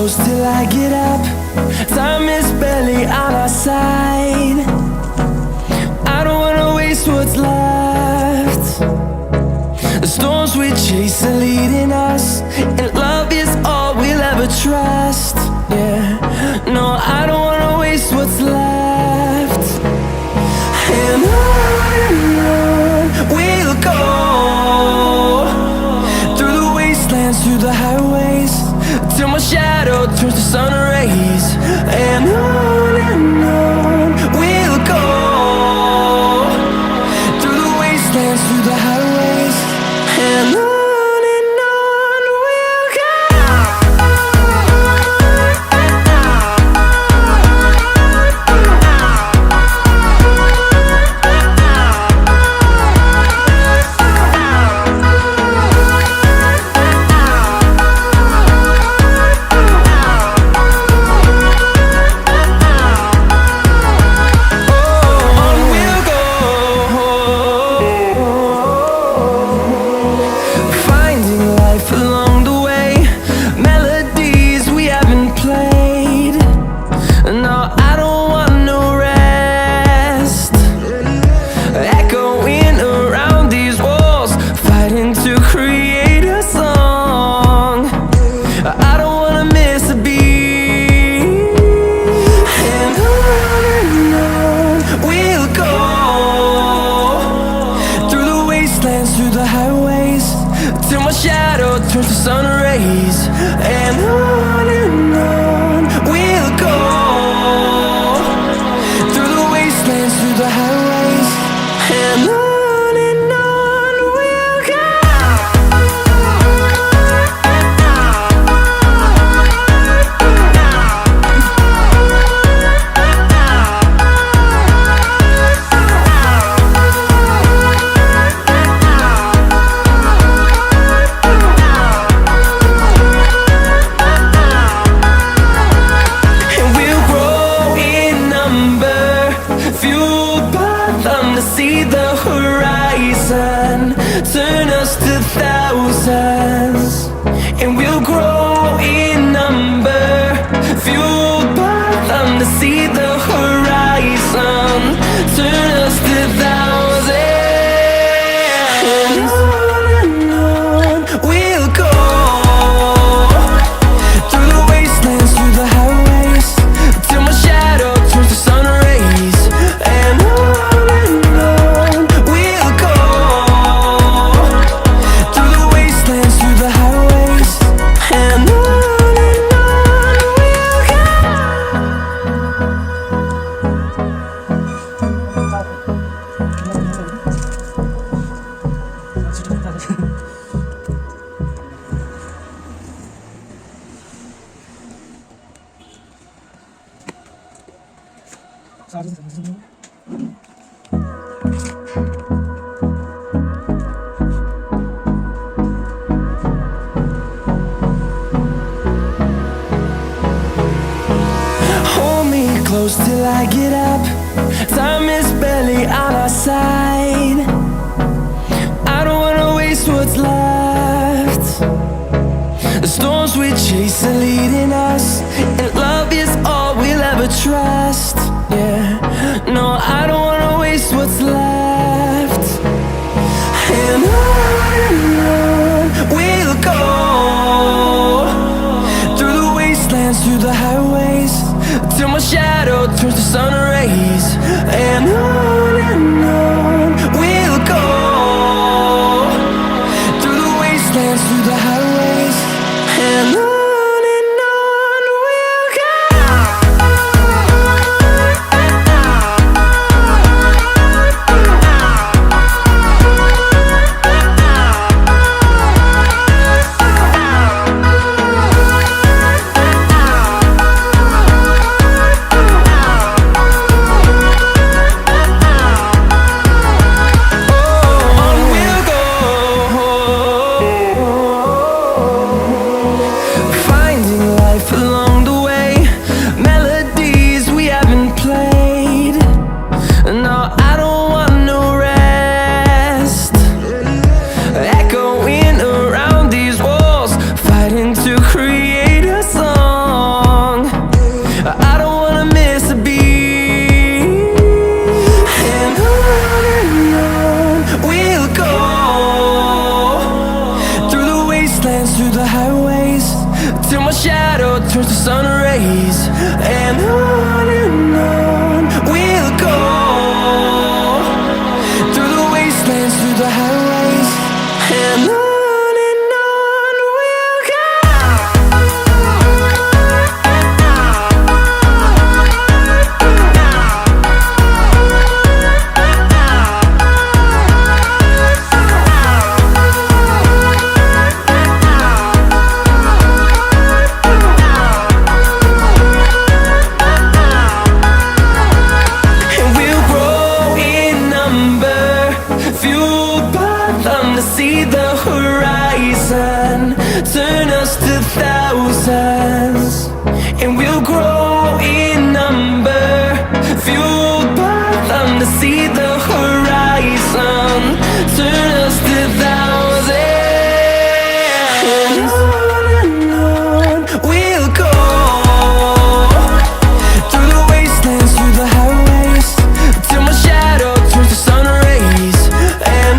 close till I get up. Time is barely on our side. I don't wanna waste what's left. The storms we chase are leading us, and love is all we'll ever trust. Yeah, no, I don't wanna waste what's left. And on we'll go, through the wastelands, through the highways, till my shadow turns to sun rays. And on we'll go, through the wastelands, through the highways, and on we'll go. Through the highways, till my shadow turns to sun rays. And on we'll go, through the wastelands, through the highways, and on we'll go. See the horizon turn us to thousands, and we'll grow in number, fueled by them. To see the horizon turn us to thousands, and on we'll go, through the wastelands, through the highways, till my shadow turns to sun rays. And hold me close till I get up. Time is barely on our side. I don't wanna waste what's left. The storms we chase are leading us, and love is all we'll ever trust. Yeah, no, I don't wanna waste what's left. And on we'll go, through the wastelands, through the highways, till my shadow turns to sun rays. And on we'll go, through the wastelands, through the highways, and on. wastelands, through the highways, till my shadow turns to sun rays. And on we'll go, through the wastelands, through the highways, and on we'll go. See the horizon turn us to thousands, and we'll grow in number, fueled by them to see the horizon turn us to thousands. And on we'll go, through the wastelands, through the highways, till my shadow turns to sun rays. And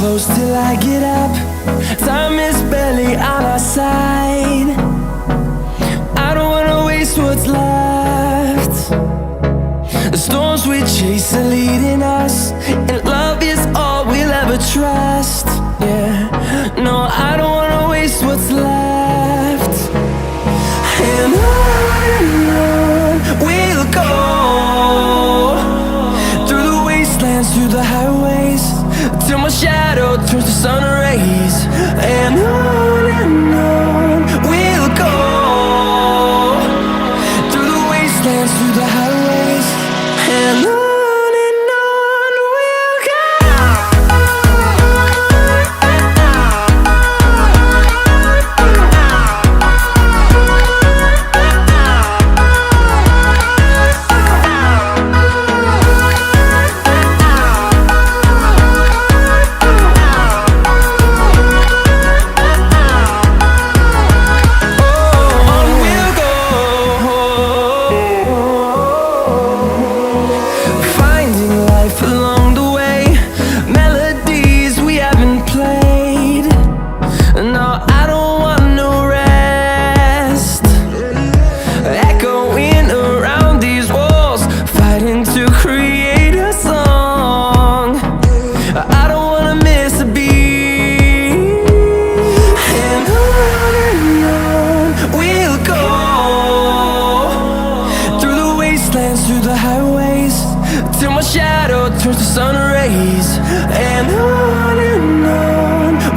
close till I get up. Time is barely on our side. I don't wanna waste what's left. The storms we chase are leading us, and love is all we'll ever trust. Yeah, no, I don't wanna waste what's left. And on we'll go, through the wastelands, through the highways, till my shadow turns to sun rays. And on we'll go, through the wastelands, through the highways, and on. Through the highways, till my shadow turns to sun rays. And on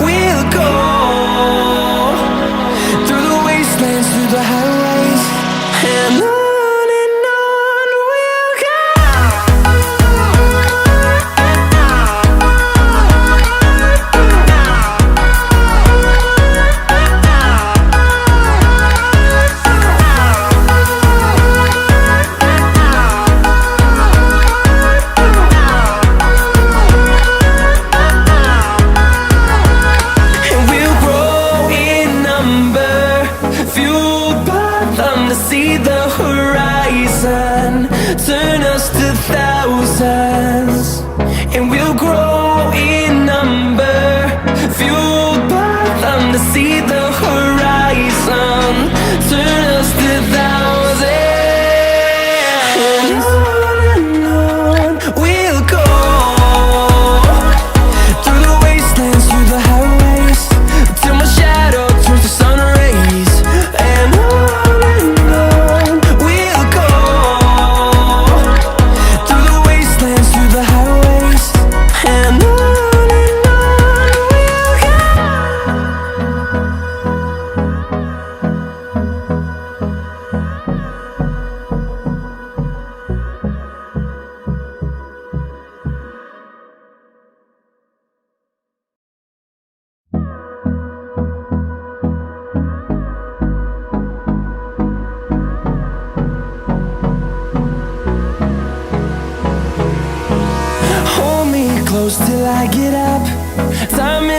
we'll go, through the wastelands, through the highways, and on. close till I get up. Time